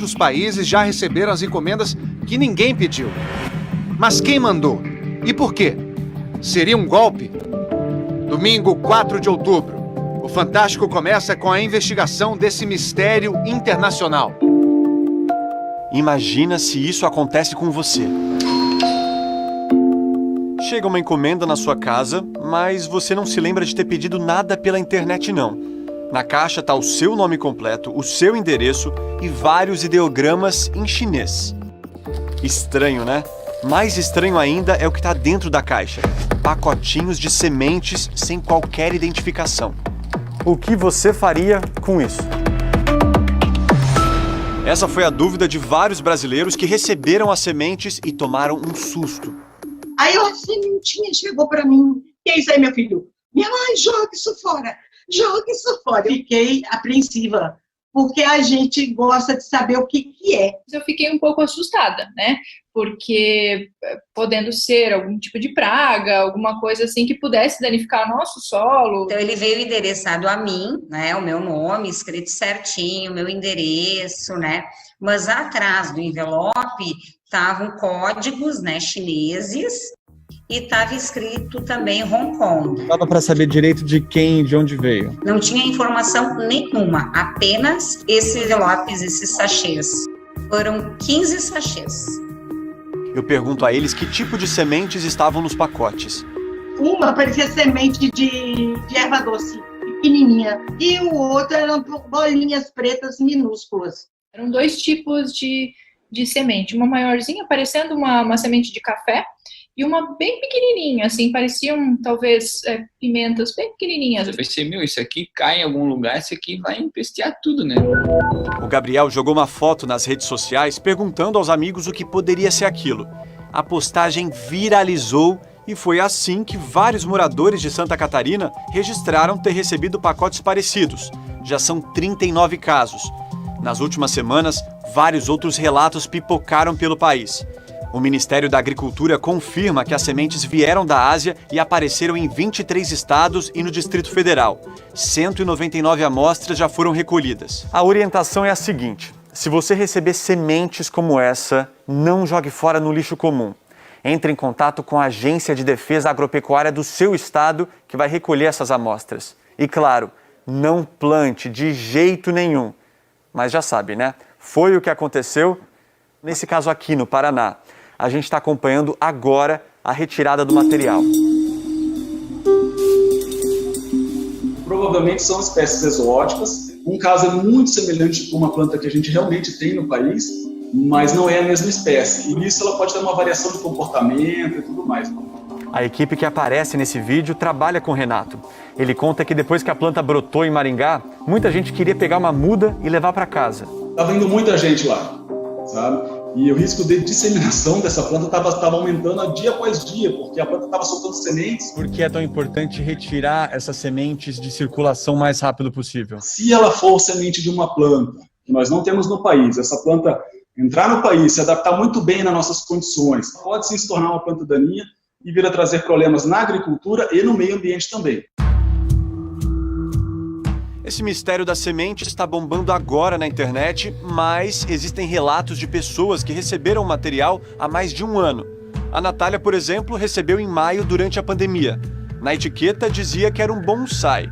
outros países já receberam as encomendas que ninguém pediu. Mas quem mandou? E por quê? Seria um golpe? Domingo, 4 de outubro, o Fantástico começa com a investigação desse mistério internacional. Imagina se isso acontece com você. Chega uma encomenda na sua casa, mas você não se lembra de ter pedido nada pela internet, não. Na caixa está o seu nome completo, o seu endereço e vários ideogramas em chinês. Estranho, né? Mais estranho ainda é o que está dentro da caixa. Pacotinhos de sementes sem qualquer identificação. O que você faria com isso? Essa foi a dúvida de vários brasileiros que receberam as sementes e tomaram um susto. Aí a sementinha chegou para mim. Que é isso aí, meu filho? Minha mãe, joga isso fora. Joga isso fora. Fiquei apreensiva, porque a gente gosta de saber o que é. Eu fiquei um pouco assustada, né? Porque podendo ser algum tipo de praga, alguma coisa assim que pudesse danificar o nosso solo. Então ele veio endereçado a mim, né? O meu nome escrito certinho, o meu endereço, né? Mas atrás do envelope estavam códigos, né, chineses, e estava escrito também Hong Kong. Dava para saber direito de quem e de onde veio? Não tinha informação nenhuma, apenas esses envelopes, esses sachês. Foram 15 sachês. Eu pergunto a eles que tipo de sementes estavam nos pacotes. Uma parecia semente de erva doce, pequenininha, e o outro eram bolinhas pretas minúsculas. Eram 2 tipos de semente, uma maiorzinha, parecendo uma semente de café, e uma bem pequenininha, assim, pareciam talvez pimentas bem pequenininhas. Eu pensei, isso aqui cai em algum lugar, isso aqui vai empestear tudo, né? O Gabriel jogou uma foto nas redes sociais perguntando aos amigos o que poderia ser aquilo. A postagem viralizou e foi assim que vários moradores de Santa Catarina registraram ter recebido pacotes parecidos. Já são 39 casos. Nas últimas semanas, vários outros relatos pipocaram pelo país. O Ministério da Agricultura confirma que as sementes vieram da Ásia e apareceram em 23 estados e no Distrito Federal. 199 amostras já foram recolhidas. A orientação é a seguinte: se você receber sementes como essa, não jogue fora no lixo comum. Entre em contato com a Agência de Defesa Agropecuária do seu estado, que vai recolher essas amostras. E claro, não plante de jeito nenhum. Mas já sabe, né? Foi o que aconteceu nesse caso aqui no Paraná. A gente está acompanhando agora a retirada do material. Provavelmente são espécies exóticas. Um caso é muito semelhante com uma planta que a gente realmente tem no país, mas não é a mesma espécie. E nisso ela pode ter uma variação de comportamento e tudo mais. A equipe que aparece nesse vídeo trabalha com o Renato. Ele conta que depois que a planta brotou em Maringá, muita gente queria pegar uma muda e levar para casa. Estava indo muita gente lá, sabe? E o risco de disseminação dessa planta estava aumentando dia após dia, porque a planta estava soltando sementes. Por que é tão importante retirar essas sementes de circulação o mais rápido possível? Se ela for semente de uma planta que nós não temos no país, essa planta entrar no país, se adaptar muito bem nas nossas condições, pode sim se tornar uma planta daninha e vir a trazer problemas na agricultura e no meio ambiente também. Esse mistério das sementes está bombando agora na internet, mas existem relatos de pessoas que receberam o material há mais de um ano. A Natália, por exemplo, recebeu em maio durante a pandemia. Na etiqueta dizia que era um bonsai,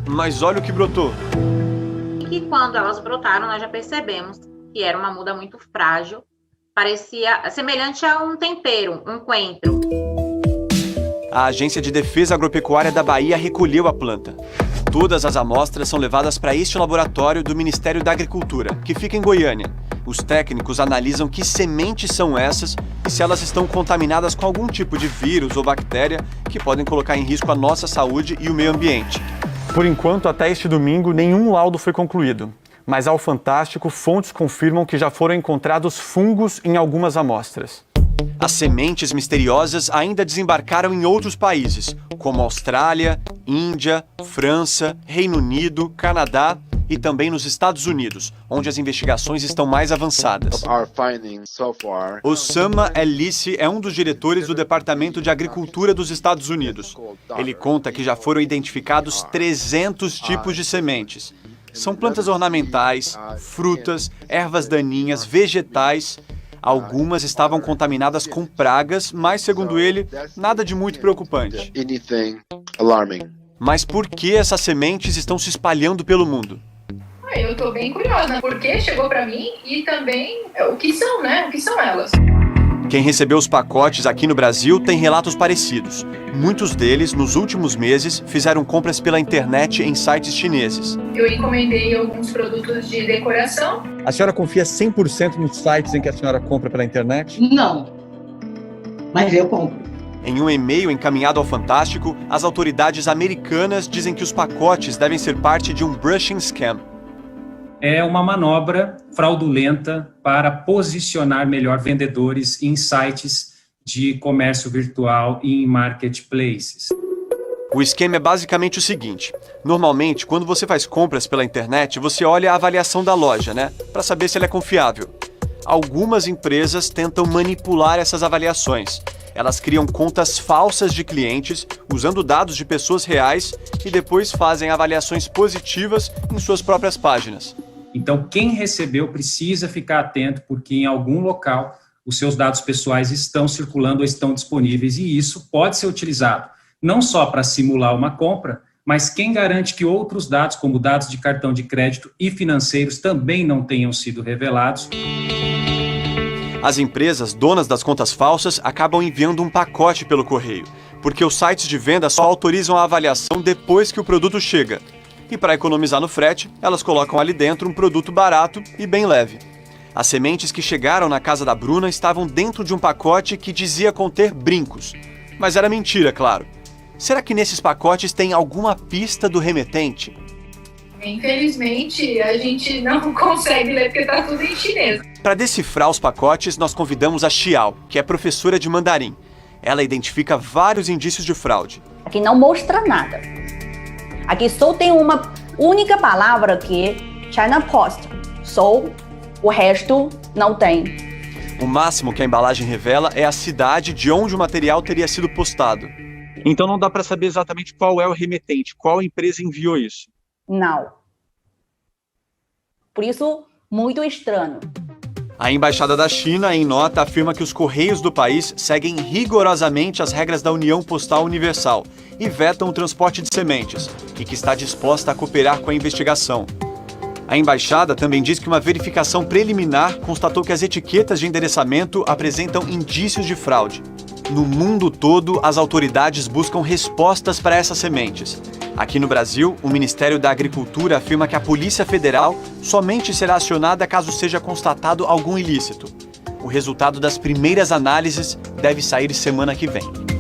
mas olha o que brotou. E quando elas brotaram, nós já percebemos que era uma muda muito frágil, parecia semelhante a um tempero, um coentro. A Agência de Defesa Agropecuária da Bahia recolheu a planta. Todas as amostras são levadas para este laboratório do Ministério da Agricultura, que fica em Goiânia. Os técnicos analisam que sementes são essas e se elas estão contaminadas com algum tipo de vírus ou bactéria que podem colocar em risco a nossa saúde e o meio ambiente. Por enquanto, até este domingo, nenhum laudo foi concluído. Mas ao Fantástico, fontes confirmam que já foram encontrados fungos em algumas amostras. As sementes misteriosas ainda desembarcaram em outros países, como Austrália, Índia, França, Reino Unido, Canadá e também nos Estados Unidos, onde as investigações estão mais avançadas. Osama El-Lissi é um dos diretores do Departamento de Agricultura dos Estados Unidos. Ele conta que já foram identificados 300 tipos de sementes. São plantas ornamentais, frutas, ervas daninhas, vegetais. Algumas estavam contaminadas com pragas, mas, segundo ele, nada de muito preocupante. Mas por que essas sementes estão se espalhando pelo mundo? Eu estou bem curiosa, por que chegou para mim e também o que são, né? O que são elas? Quem recebeu os pacotes aqui no Brasil tem relatos parecidos. Muitos deles, nos últimos meses, fizeram compras pela internet em sites chineses. Eu encomendei alguns produtos de decoração. A senhora confia 100% nos sites em que a senhora compra pela internet? Não, mas eu compro. Em um e-mail encaminhado ao Fantástico, as autoridades americanas dizem que os pacotes devem ser parte de um brushing scam. É uma manobra fraudulenta para posicionar melhor vendedores em sites de comércio virtual e em marketplaces. O esquema é basicamente o seguinte: normalmente, quando você faz compras pela internet, você olha a avaliação da loja, né? Para saber se ela é confiável. Algumas empresas tentam manipular essas avaliações. Elas criam contas falsas de clientes, usando dados de pessoas reais, e depois fazem avaliações positivas em suas próprias páginas. Então, quem recebeu precisa ficar atento, porque em algum local os seus dados pessoais estão circulando ou estão disponíveis, e isso pode ser utilizado não só para simular uma compra, mas quem garante que outros dados, como dados de cartão de crédito e financeiros, também não tenham sido revelados. As empresas donas das contas falsas acabam enviando um pacote pelo correio, porque os sites de venda só autorizam a avaliação depois que o produto chega. E para economizar no frete, elas colocam ali dentro um produto barato e bem leve. As sementes que chegaram na casa da Bruna estavam dentro de um pacote que dizia conter brincos. Mas era mentira, claro. Será que nesses pacotes tem alguma pista do remetente? Infelizmente, a gente não consegue ler porque está tudo em chinês. Para decifrar os pacotes, nós convidamos a Xiao, que é professora de mandarim. Ela identifica vários indícios de fraude. Aqui não mostra nada. Aqui só tem uma única palavra que é China Post. Só o resto não tem. O máximo que a embalagem revela é a cidade de onde o material teria sido postado. Então não dá para saber exatamente qual é o remetente, qual empresa enviou isso. Não. Por isso, muito estranho. A Embaixada da China, em nota, afirma que os Correios do país seguem rigorosamente as regras da União Postal Universal e vetam o transporte de sementes, e que está disposta a cooperar com a investigação. A embaixada também diz que uma verificação preliminar constatou que as etiquetas de endereçamento apresentam indícios de fraude. No mundo todo, as autoridades buscam respostas para essas sementes. Aqui no Brasil, o Ministério da Agricultura afirma que a Polícia Federal somente será acionada caso seja constatado algum ilícito. O resultado das primeiras análises deve sair semana que vem.